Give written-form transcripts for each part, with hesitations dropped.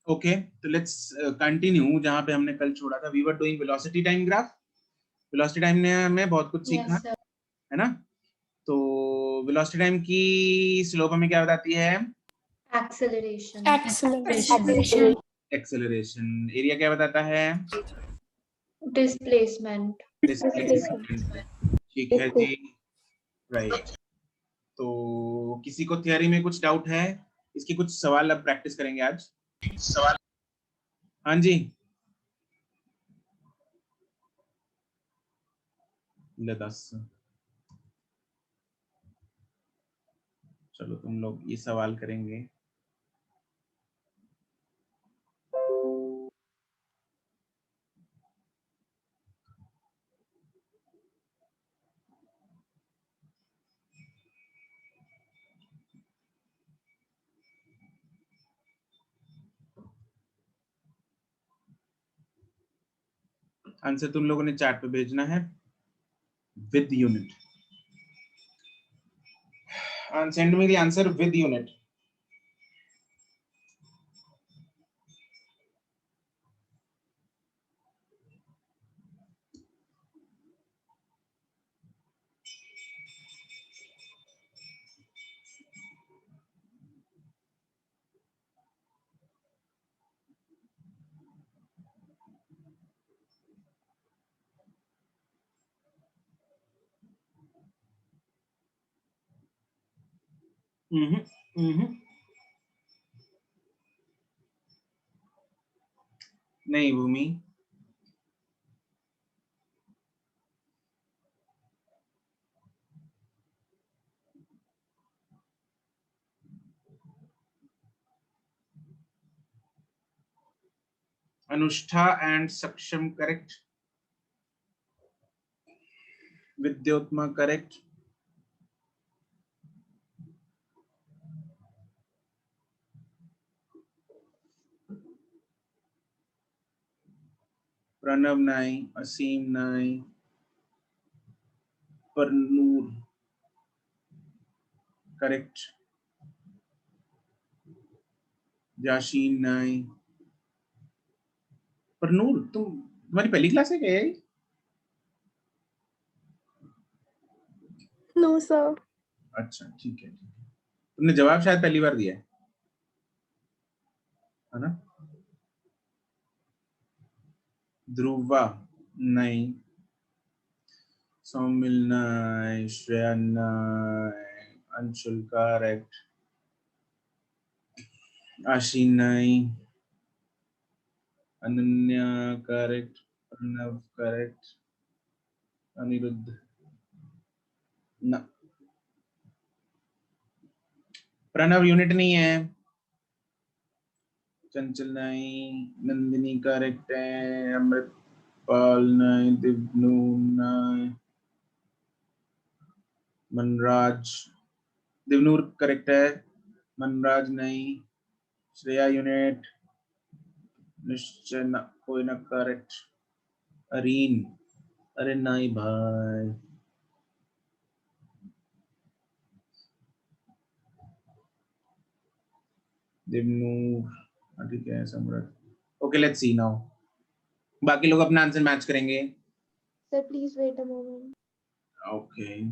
Okay, तो let's continue जहां पे हमने कल छोड़ा था. We were doing velocity time graph. Velocity time ने हमें बहुत कुछ सीखा, है ना. तो वेलोसिटी टाइम की स्लोप हमें क्या बताती है? एक्सेलरेशन. एक्सेलरेशन. एरिया क्या बताता है? डिस्प्लेसमेंट. डिस्प्लेसमेंट. ठीक है जी, राइट. तो किसी को थियरी में कुछ डाउट है? इसकी कुछ सवाल अब प्रैक्टिस करेंगे आज. सवाल. हाँ जी, ले 10. चलो तुम लोग ये सवाल करेंगे. आंसर तुम लोगों ने चैट पे भेजना है with unit. Send me the answer with unit. नहीं भूमि. अनुष्ठा एंड सक्षम करेक्ट. विद्योत्मा करेक्ट. प्रणव नाई, असीम नाई, परनूर करेक्ट. याशीन नाई. परनूर तुम्हारी पहली क्लास है क्या ये? No sir. अच्छा ठीक है, ठीक है. तुमने जवाब शायद पहली बार दिया है ना? ध्रुवा नहीं. सौमिल नाई, श्रेया नाई, अंशुल करेक्ट. आशीन नाई, अनन्या करेक्ट. प्रणव करेक्ट. अनिरुद्ध ना. प्रणव यूनिट नहीं है. चंचल नहीं. नंदिनी करेक्ट है. अमृतपाल नहीं. दिव्नु नहीं. मनराज. दिवनूर करेक्ट है. मनराज नहीं. श्रेया यूनिट. निश्चय ना, कोई ना करेक्ट. अरीन. अरे नहीं भाई. दिवनूर ठीक है. Samrat. Okay let's see now. बाकी लोग अपना आंसर मैच करेंगे. Sir please wait a moment. Okay.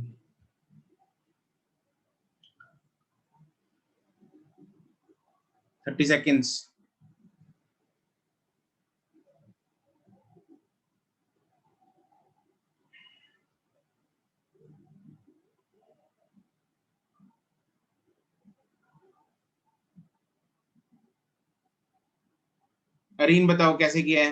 Thirty seconds. Areen बताओ कैसे किया है?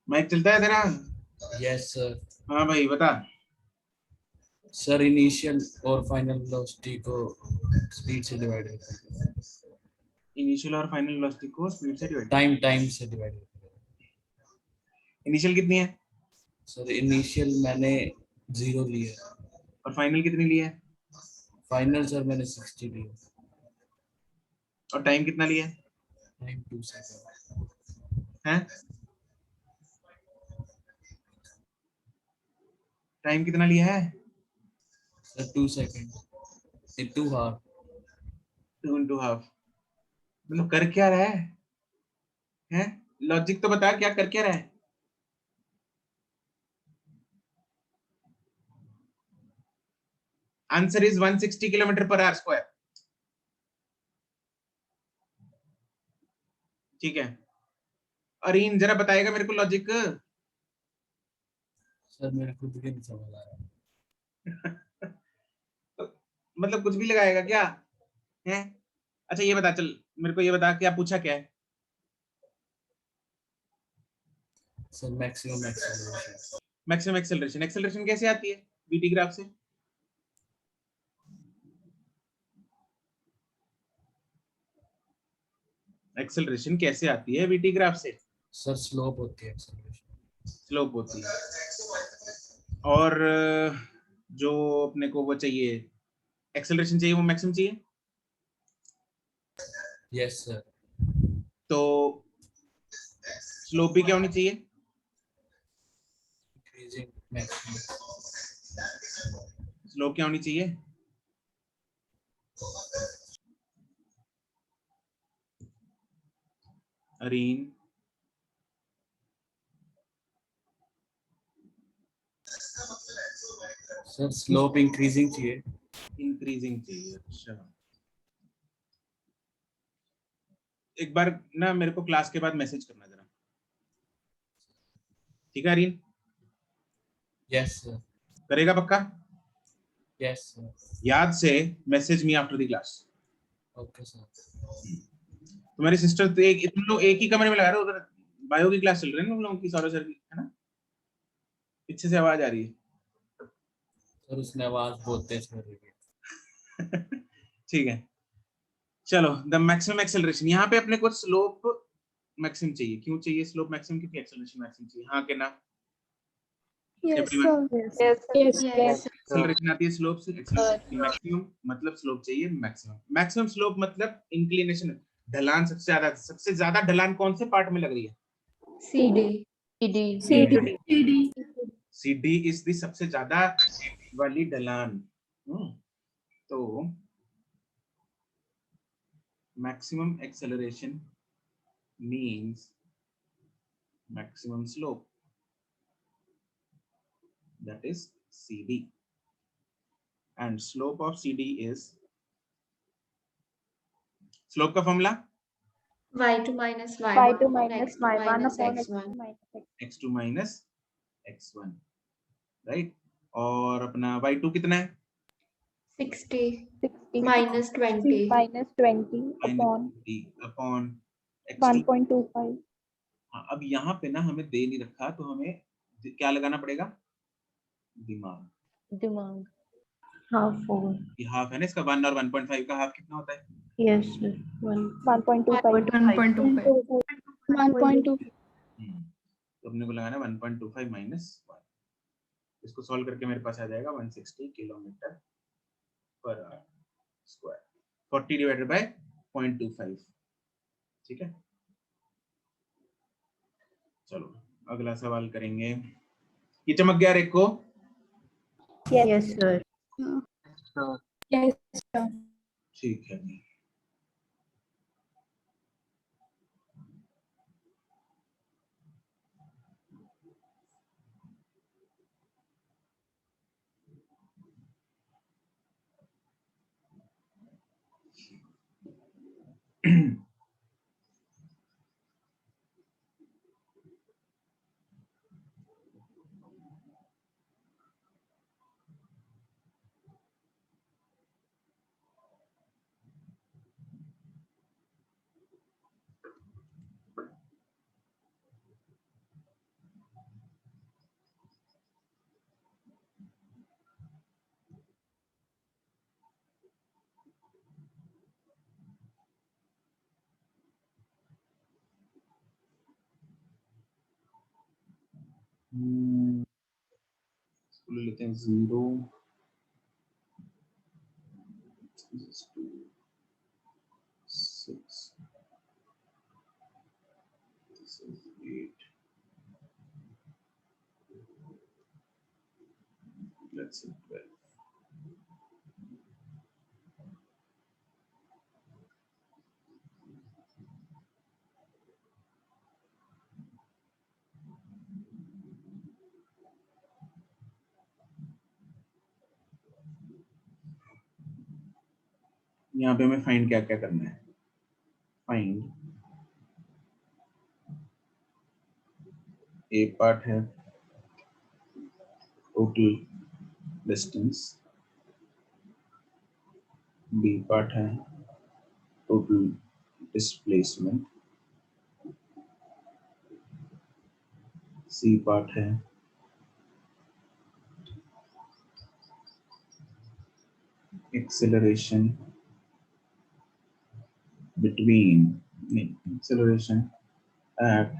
माइक चलता है तेरा? Yes sir. हाँ भाई बता. सर इनिशियल और फाइनल वेलोसिटी को स्पीड से डिवाइड करते हैं. इनिशियल और फाइनल वेलोसिटी को स्पीड से डिवाइड. टाइम से डिवाइड करते हैं. इनिशियल कितनी है? सर इनिशियल मैंने 0 लिया. और फाइनल कितनी ली है? फाइनल सर मैंने 60 लिया. और टाइम कितना लिया है? Time 2 second. हैं? टाइम कितना लिया है? Sir 2 second in 2 hour. 2.5 मतलब कर क्या रहा है? हैं? लॉजिक तो बता, क्या कर क्या रहा है? Answer is 160 kilometre per hour square. ठीक है, अरीन जरा बताएगा मेरे को लॉजिक। सर मेरे खुद के नहीं समझ आ रहा। मतलब कुछ भी लगाएगा क्या है? अच्छा ये बता, चल मेरे को ये बता, क्या पूछा क्या है? Sir maximum acceleration. Maximum acceleration. Acceleration कैसे आती है वीटी ग्राफ से? एक्सेलरेशन कैसे आती है वीटी ग्राफ से? सर स्लोप होती है एक्सेलरेशन। स्लोप होती है। और जो अपने को वो चाहिए, एक्सेलरेशन चाहिए, वो मैक्सिमम चाहिए। Yes sir. तो स्लोप भी क्या होनी चाहिए? Increasing maximum. स्लोप क्या होनी चाहिए? अरीन सर स्लोप इंक्रीजिंग चाहिए। इंक्रीजिंग चाहिए। अच्छा, एक बार ना मेरे को क्लास के बाद मैसेज करना जरा, ठीक है अरीन? Yes sir. करेगा पक्का? Yes sir. याद से message me after the class. Okay sir. तुम्हारी सिस्टर तो एक, तुम लोग एक ही कमरे में लगा रहे हो, उधर बायो की क्लास चल रही है ना तुम लोगों की, सौरभ सर की, है ना? पीछे से आवाज आ रही है। सर उसने आवाज बहुत तेज कर रही है। ठीक है, चलो। द मैक्सिमम एक्सेलरेशन, यहाँ पे अपने को स्लोप मैक्सिमम चाहिए। क्यों चाहिए स्लोप मैक्सिमम? क्योंकि एक्सेलरेशन मैक्सिमम चाहिए। हाँ के ना? Yes, everyone, sir. Yes, Yes. Acceleration आती है स्लोप से। एक्सेलरेशन मैक्सिमम मतलब स्लोप चाहिए मैक्सिमम। मैक्सिमम स्लोप मतलब इंक्लिनेशन, ढलान सबसे ज्यादा ढलान कौन से पार्ट में लग रही है? CD. CD. CD is the सबसे ज्यादा वाली ढलान। तो maximum acceleration means maximum slope, that is CD, and slope of CD is, slope का formula Y2 minus Y2 Y1 minus X2 Y1 minus upon X1. X2 minus X. x2 minus x1, right? और अपना y2 कितना है? 60 60 minus 20. minus 20 upon upon x2। 1.25. हाँ, अब यहाँ पे ना हमें दे नहीं रखा, तो हमें क्या लगाना पड़ेगा? दिमाग। Half 4. ये हाफ है ना इसका, 1 और 1.5 का हाफ कितना होता है? Yes, sir. 1.25. 1.25. 1.2. तो अपने को लगाना 1.25 माइनस 1। इसको सॉल्व करके मेरे पास आ जाएगा 160 kilometre per hour square, 40 divided by 0.25। ठीक है, चलो अगला सवाल करेंगे। ये चमक गया रेक को? Yes, sir. Yes, sir. ठीक है जी। इसको ले लेते हैं 0, 6, 8, let's see 12. यहाँ पे हमें फाइंड क्या क्या करना है, फाइंड ए पार्ट है टोटल डिस्टेंस, बी पार्ट है टोटल डिस्प्लेसमेंट, सी पार्ट है acceleration between acceleration at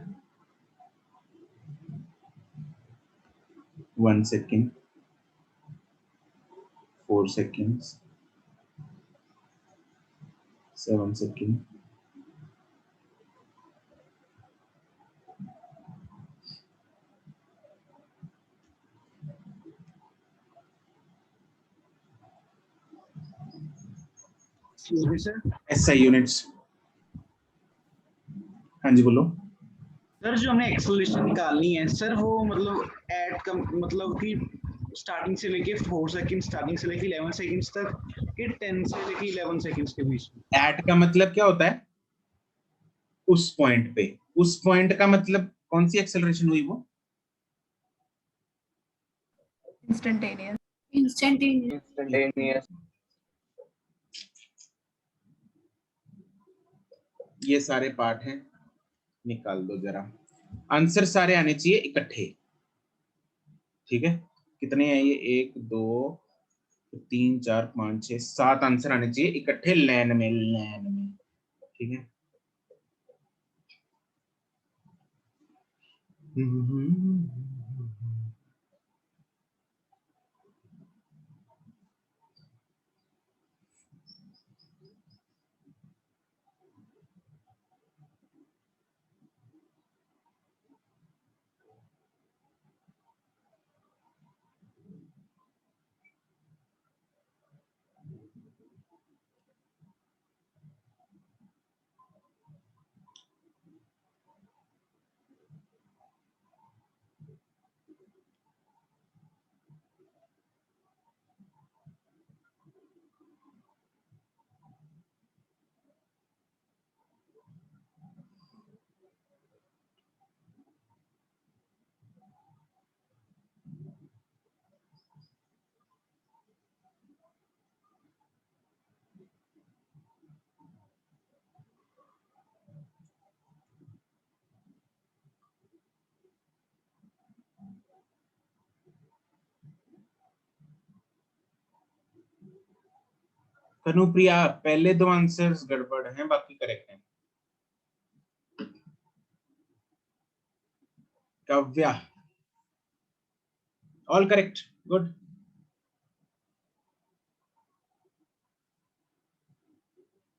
1 second, 4 seconds, 7 seconds, SI units. हाँ जी बोलो सर। जो हमने एक्सेलरेशन निकालनी है सर, वो मतलब एट का मतलब कि स्टार्टिंग से लेके 4 सेकंड, स्टार्टिंग से लेके 11 सेकंड्स तक, कि 10 से लेके 11 सेकंड्स के बीच में। एट का मतलब क्या होता है, उस पॉइंट पे, उस पॉइंट का मतलब कौन सी एक्सेलरेशन हुई वो, इंस्टेंटेनियस। ये सारे पार्ट हैं, निकाल दो जरा, आंसर सारे आने चाहिए इकट्ठे, ठीक है। कितने हैं ये, 1 2 3 4 5 6 7 आंसर आने चाहिए इकट्ठे लाइन में, ठीक है। कनुप्रिया, पहले 2 आंसर्स गड़बड़ हैं, बाकी करेक्ट हैं। Kavya, all correct, good.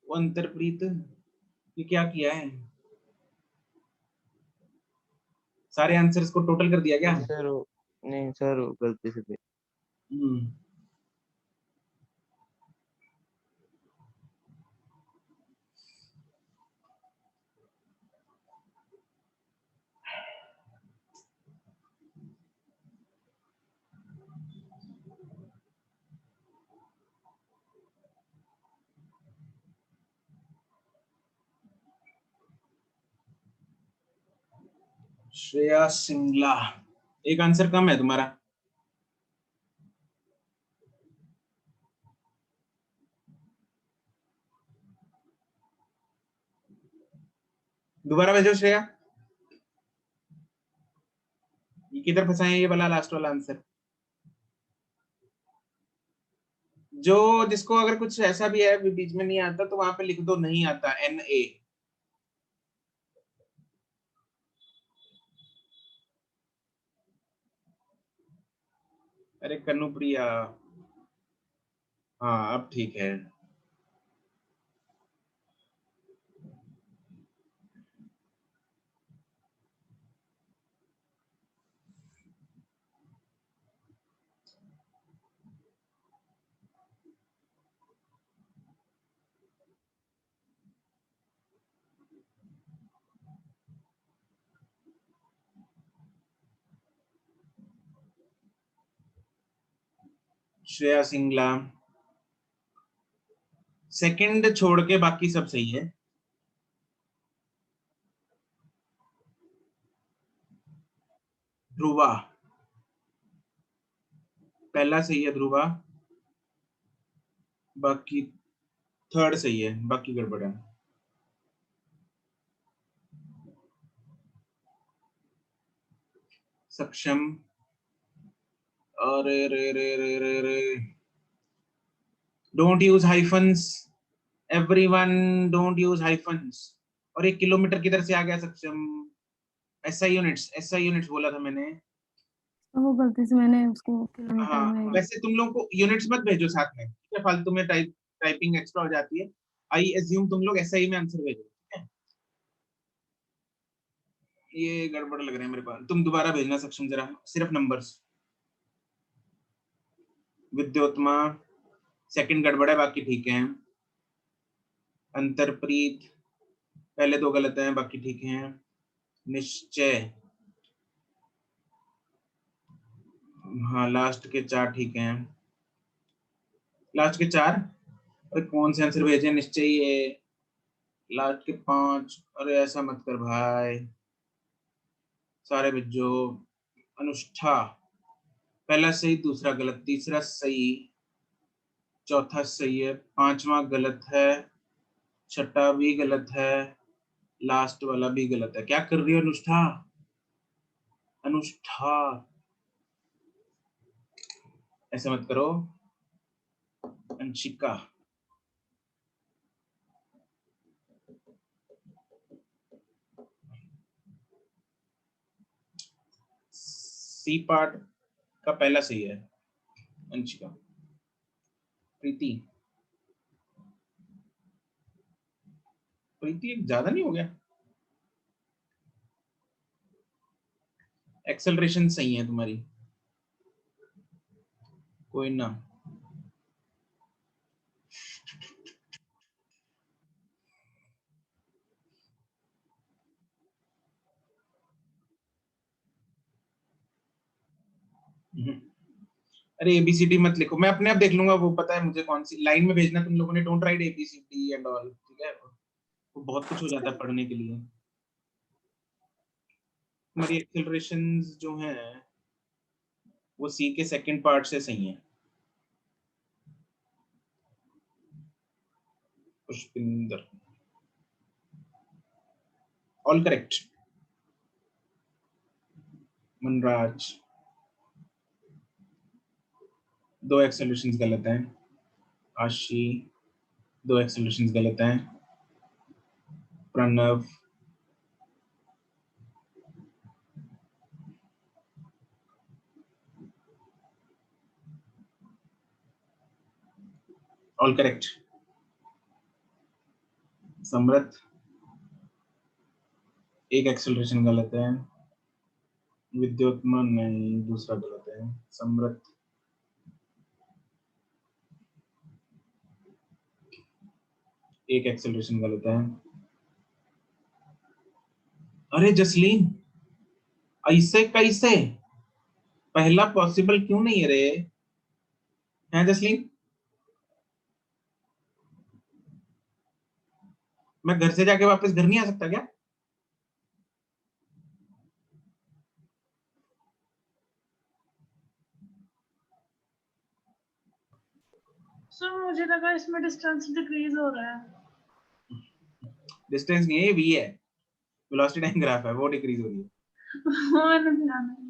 Antarpreet, ये क्या किया है, सारे आंसर्स को टोटल कर दिया क्या? नहीं सर, गलती से हम्म, श्रेया सिंगला, एक आंसर कम है तुम्हारा। दोबारा भेजो श्रेया, ये किधर फंसाए हैं, ये वाला लास्ट वाला आंसर। जो जिसको अगर कुछ ऐसा भी है बीच में नहीं आता तो वहां पे लिख दो नहीं आता, NA। अरे कनुप्रिया, हाँ अब ठीक है। श्रेया सिंगला, सेकंड छोड़ के बाकी सब सही है। ध्रुवा, पहला सही है ध्रुवा, बाकी थर्ड सही है, बाकी गड़बड़ है। सक्षम, अरे रे रे रे रे रे, don't use hyphens everyone, don't use hyphens. और 1 किलोमीटर किधर से आ गया सक्षम? एसआई यूनिट्स बोला था मैंने। वो गलती से मैंने उसको किलोमीटर हाँ, में। वैसे तुम लोग को यूनिट्स मत भेजो साथ में, ठीक है? फालतू में टाइपिंग एक्स्ट्रा हो जाती है। आई एज्यूम तुम लोग एसआई में आंसर भेजो, ठीक है? ये गड़बड़ लग रहा है मेरे पास, तुम दोबारा भेजना सक्षम जरा, सिर्फ नंबर्स। विद्योत्मा, सेकंड गड़बड़ है, बाकी ठीक है। अंतरप्रीत, पहले 2 गलत हैं, बाकी ठीक हैं। निश्चय, हाँ लास्ट के 4 ठीक हैं, लास्ट के 4। अरे कौन से आंसर भेजे? निश्चय ये लास्ट के 5। अरे ऐसा मत कर भाई, सारे भेजो। अनुष्ठा, पहला सही, दूसरा गलत, तीसरा सही, चौथा सही है, 5वां गलत है, छठा भी गलत है, लास्ट वाला भी गलत है। क्या कर रही हो अनुष्ठा? अनुष्ठा ऐसे मत करो। अंशिका, सी पार्ट का पहला सही है। अंशिका, प्रीति, प्रीति एक ज्यादा नहीं हो गया? एक्सेलरेशन सही है तुम्हारी, कोई ना। अरे एबीसीडी मत लिखो, मैं अपने आप देख लूंगा, वो पता है मुझे कौन सी लाइन में भेजना तुम लोगों ने। Don't write ABCD and all, ठीक है? वो बहुत कुछ हो जाता है पढ़ने के लिए। तुम्हारी एक्सेलरेशंस जो हैं वो सी के सेकंड पार्ट से सही है। Pushpinder, all correct. Manraj, 2 accelerations गलत हैं। आशी, 2 एक्सेलरेशंस गलत हैं। Pranav, all correct. Samrit, 1 acceleration गलत है। विद्योत्मा नहीं, दूसरा गलत है। समृत, एक एक्सेलरेशन गलत है। अरे जसलीन, ऐसे कैसे? पहला पॉसिबल क्यों नहीं है रे? हैं जसलीन? मैं घर से जाके वापस घर नहीं आ सकता क्या? सर मुझे लगा इसमें डिस्टेंस डिक्रीज हो रहा है। डिस्टेंस नहीं है, वी है, वेलोसिटी टाइम ग्राफ है, वो डिक्रीज हो रही है। मैंने ध्यान नहीं।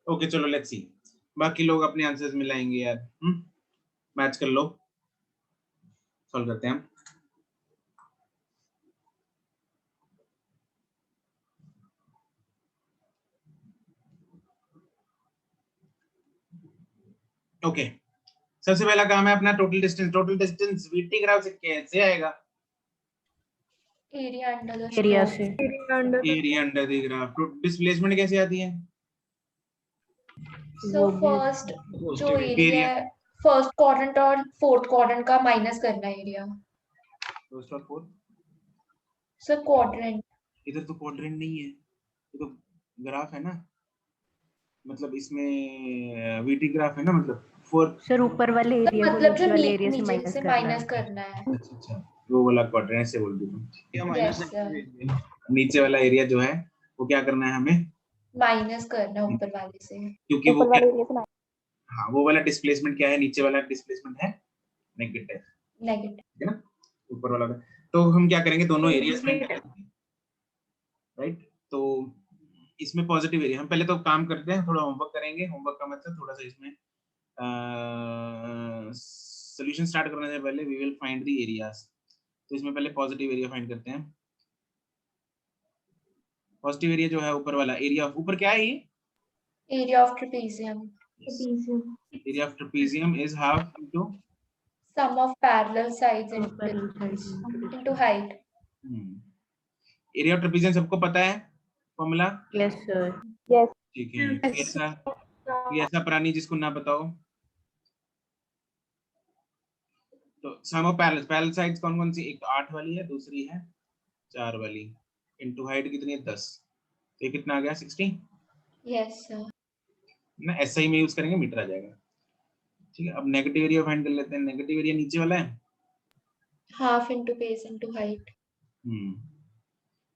ओके चलो लेट्स सी, बाकी लोग अपने आंसर्स मिलाएंगे यार। मैच कर लो, सॉल्व करते हैं। ओके, सबसे पहला काम है अपना total distance. Total distance VT graph से कैसे आएगा? Area under the area slope. से एरिया अंडर द ग्राफ। तो डिस्प्लेसमेंट कैसे आती है? सो फर्स्ट जो एरिया Area. है फर्स्ट क्वाड्रेंट और फोर्थ क्वाड्रेंट का माइनस करना है एरिया। फर्स्ट और फोर्थ, सर क्वाड्रेंट इधर तो क्वाड्रेंट नहीं है, ये तो ग्राफ है ना, मतलब इसमें वीटी ग्राफ है ना, मतलब फोर। सर ऊपर वाले तो एरिया को मतलब नीचे जो वाले एरिया से नीचे माइनस से करना माइनस है। करना है। अच्छा अच्छा, वो वाला क्वाड्रेंट से बोल दूँ। या Yes, माइनस sir. नीचे वाला एरिया जो है वो क्या करना है हमें, माइनस करना है ऊपर वाले से। क्योंकि वो क्या, हाँ वो वाला डिस्प्लेसमेंट क्या है, नीचे वाला डिस्प्लेसमेंट है नेगेटिव, नेगेटिव। है ना, ऊपर वाला का। तो हम क्या करेंगे, दोनों एरियाज फाइंड करेंगे, राइट। तो इसमें पॉजिटिव एरिया, हम पहले तो काम करते हैं, थोड़ा होमवर्क करेंगे। होमवर्क का मतलब थोड़ा सा इसमें सॉल्यूशन स्टार्ट करने से पहले we will find the areas. तो इसमें पहले पॉजिटिव एरिया फाइंड करते हैं। पॉजिटिव एरिया जो है ऊपर वाला एरिया, ऊपर क्या है ये, area of trapezium. Area of trapezium is half into sum of parallel sides Parallel sides. Into height. Area of trapezium सबको पता है फॉर्मूला? Yes sir. ठीक है, ये ऐसा प्राणी जिसको ना पता हो। तो सम ऑफ पैरेलल साइड्स कौन कौन सी, एक तो 8 वाली है, दूसरी है 4 वाली, इनटू हाइट कितनी है 10, तो ये कितना आ गया 60 यस सर। ना, एसआई में यूज करेंगे मीटर आ जाएगा। ठीक है, अब नेगेटिव एरिया फाइंड कर लेते हैं। नेगेटिव एरिया नीचे वाला है, half into base into height.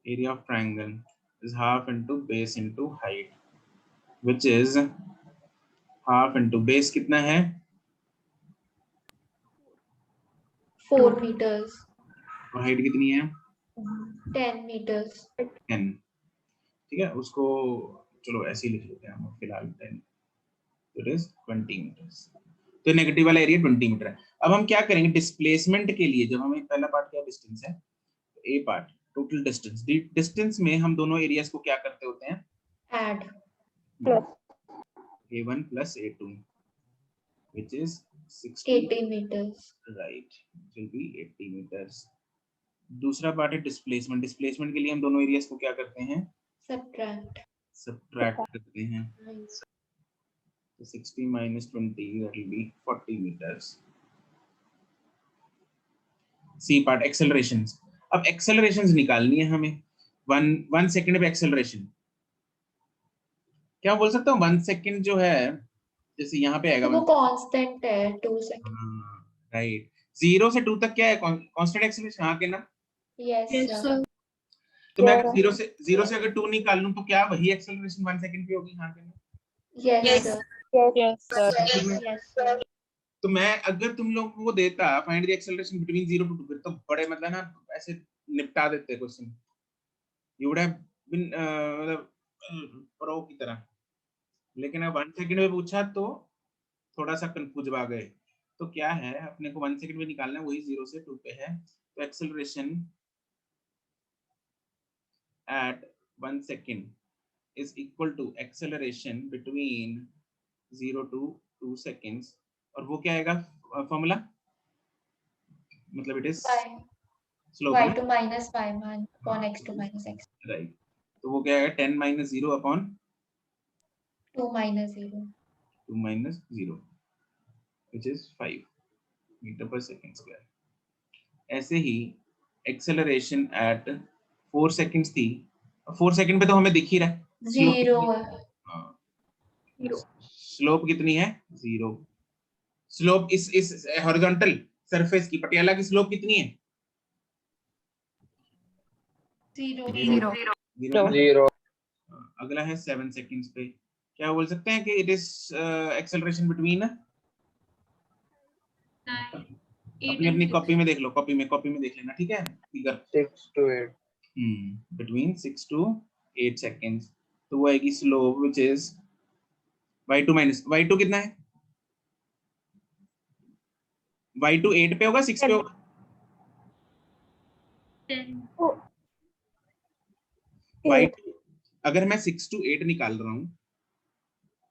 Area of triangle is half into base into height, which is half into base कितना है 4 meters। और हाइट कितनी है 10 meters। 10। ठीक है, उसको चलो ऐसे ही लिख लेते हैं हम फिलहाल 10, इट इज 20 मीटर्स। तो नेगेटिव वाला एरिया 20 मीटर है। अब हम क्या करेंगे डिस्प्लेसमेंट के लिए, जब हमें पहला पार्ट क्या डिस्टेंस है, तो ए पार्ट टोटल डिस्टेंस, डिस्टेंस में हम दोनों एरियाज को क्या करते होते हैं, add. a1 plus a2 which is 60 80 meters। right, it will be 80 meters। दूसरा पार्ट है डिस्प्लेसमेंट। डिस्प्लेसमेंट के लिए हम दोनों एरियाज को क्या करते हैं, सब्ट्रैक्ट करते हैं। तो 60 minus 20 that will be 40 meters। C part accelerations. अब एक्सेलरेशंस निकालनी है हमें। 1 सेकंड पे एक्सेलरेशन क्या बोल सकता हूँ, 1 सेकंड जो है जैसे यहाँ पे आएगा तो वो कांस्टेंट है 2 सेकंड। राइट, 0 से 2 तक क्या है कांस्टेंट एक्सेलरेशन, हाँ के ना। Yes sir. तो मैं अगर 0 से अगर 2 निकाल लूं तो क्या वही एक्सेलरेशन 1 सेकंड पे होगी, हाँ के ना। Yes sir. तो मैं अगर तुम लोगों को देता find the acceleration between 0 to 2, फिर तो बड़े मतलब ना ऐसे निपटा देते question, you would have been मतलब प्रो की तरह। लेकिन अब 1 सेकंड में पूछा तो थोड़ा सा कंफ्यूज आ गए। तो क्या है, अपने को 1 सेकंड में निकालना है, वही 0 से 2 पे है। तो acceleration at 1 second is equal to acceleration between 0 to 2 seconds। और वो क्या आएगा फॉर्मूला, मतलब it is slope y to minus y man upon x to minus x। Right, तो वो क्या आएगा 10 minus 0 upon 2 minus 0। 2 minus 0 which is 5 meter per second square। ऐसे ही एक्सेलरेशन एट 4 सेकंड्स थी, 4 सेकंड पे तो हमें दिख ही रहा है 0 स्लोप कितनी है 0। स्लोप इस हॉरिजॉन्टल सरफेस की पटियाला की स्लोप कितनी है 0। 0 अगला है 7 सेकंड्स पे, क्या बोल सकते हैं कि इट इज एक्सेलरेशन बिटवीन, अपनी अपनी कॉपी में देख लो, कॉपी में देख लेना, ठीक है figure 6 to 8 between 6 to 8 seconds. तो वो आएगी slope which is y2 minus y2 कितना है, y2 8 पे होगा 6 पे होगा 10। y2 अगर मैं 6 to 8 निकाल रहा हूं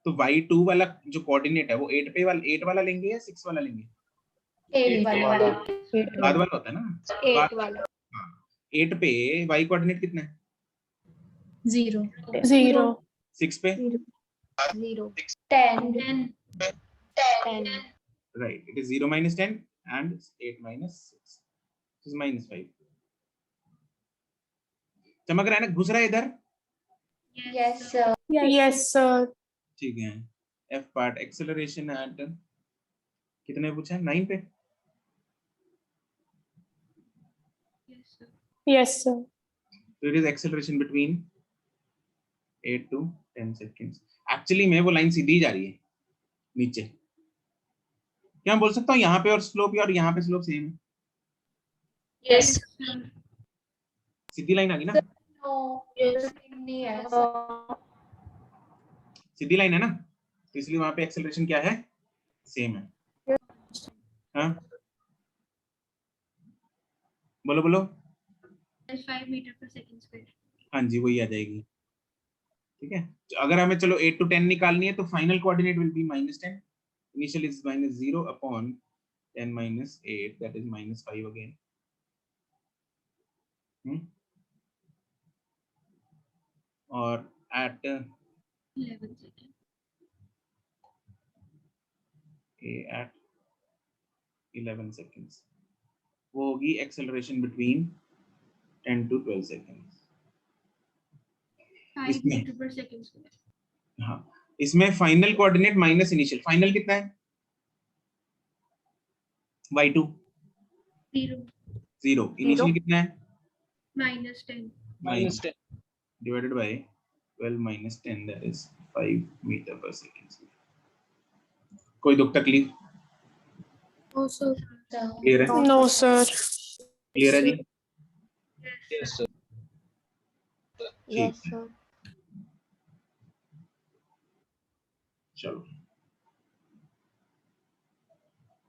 तो y2 वाला जो कोऑर्डिनेट है वो 8 वाला लेंगे या 6 वाला लेंगे, 8 वाला। बाद वाला होता है ना 8 वाला। हाँ, 8 पे y कोऑर्डिनेट कितना है? 0 0 6 पे 0 10 right, it is 0 minus 10 and 8 minus 6 is minus 5. चमक रहा है ना, घुस रहा है इधर? yes sir yes sir ठीक है। F पार्ट एक्सेलरेशन एट कितने पूछा है? 9 पे। yes sir So it is acceleration between 8 to 10 seconds. Actually में वो लाइन सीधी जा रही है नीचे। क्या मैं बोल सकता हूँ यहाँ पे और स्लोप और यहाँ पे स्लोप सेम है? yes सीधी लाइन आ गई ना? no नहीं है सीधी लाइन है ना, तो इसलिए वहां पे एक्सेलरेशन क्या है? सेम है। हाँ बोलो बोलो। 5 मीटर पर सेकंड स्क्वायर। हाँ जी वही आ जाएगी। ठीक है, तो अगर हमें चलो 8 to 10 निकालनी है तो final coordinate will be -10, initial is -0 upon 10 minus 8 that is -5 again. और at 11 सेकंड। at 11 seconds वो होगी acceleration between 10 to 12 seconds. 5 metre पर सेकंड स्क्वायर। हाँ, इसमें final coordinate minus initial. Final कितना है? y2 0, इनिशियल कितना है? -10 -10 divided by 12 minus 10 that is 5 meter per second. कोई दुख तकलीफ? क्लियर है? no sir क्लियर है जी? yes sir ठीक है, चलो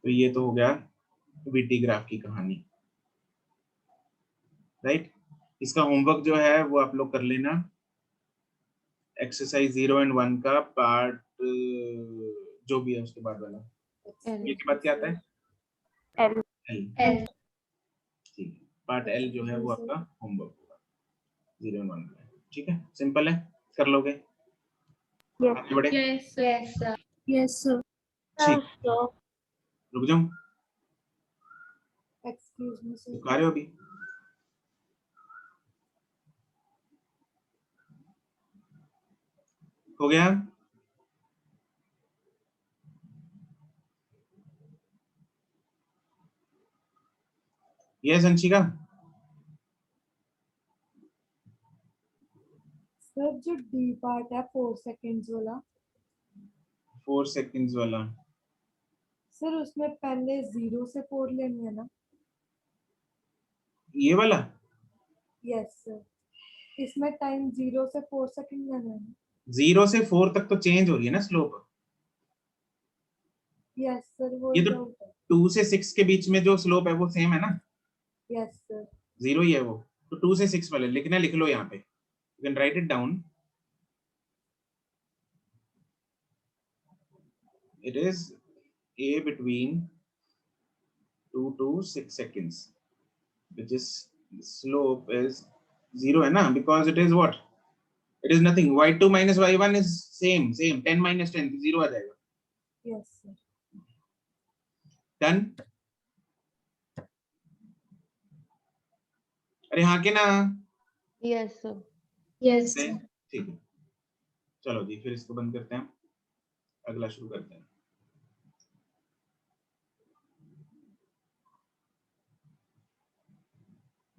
तो ये तो हो गया वीटी ग्राफ की कहानी, राइट। इसका होमवर्क जो है वो आप लोग कर लेना, एक्सरसाइज 0 and 1 का पार्ट जो भी है उसके बाद वाला। ये के बाद क्या आता है? L L ठीक है, पार्ट एल जो है वो आपका होमवर्क होगा 0 and 1 का। ठीक है, सिंपल है, कर लोगे? Yes. आगे बढ़े? Yes yes sir yes sir ठीक, रुक जाओ, excuse me sir खा रहे हो अभी? हो गया? यस अंशिका। सर जो डी पार्ट है 4 सेकंड्स वाला 4 seconds वाला, सर उसमें पहले 0 से 4 लेनी है ना? ये वाला? यस सर इसमें टाइम 0 से 4 सेकंड लेना है। 0 से 4 तक तो चेंज हो रही है ना स्लोप। यस सर वो ये तो 2 से 6 के बीच में जो स्लोप है वो सेम है ना? यस सर 0 ही है वो, तो 2 से 6 वाले लिखना, लिख लो यहाँ पे, you can write it down. It is a between 2 to 6 seconds, which is slope is 0 है ना, because it is what? It is nothing. y2 minus y1 is same 10 minus 10 0 आ जाएगा। Yes sir done? अरे हाँ के ना? yes sir yes ठीक है, चलो जी फिर इसको बंद करते हैं, अगला शुरू करते हैं।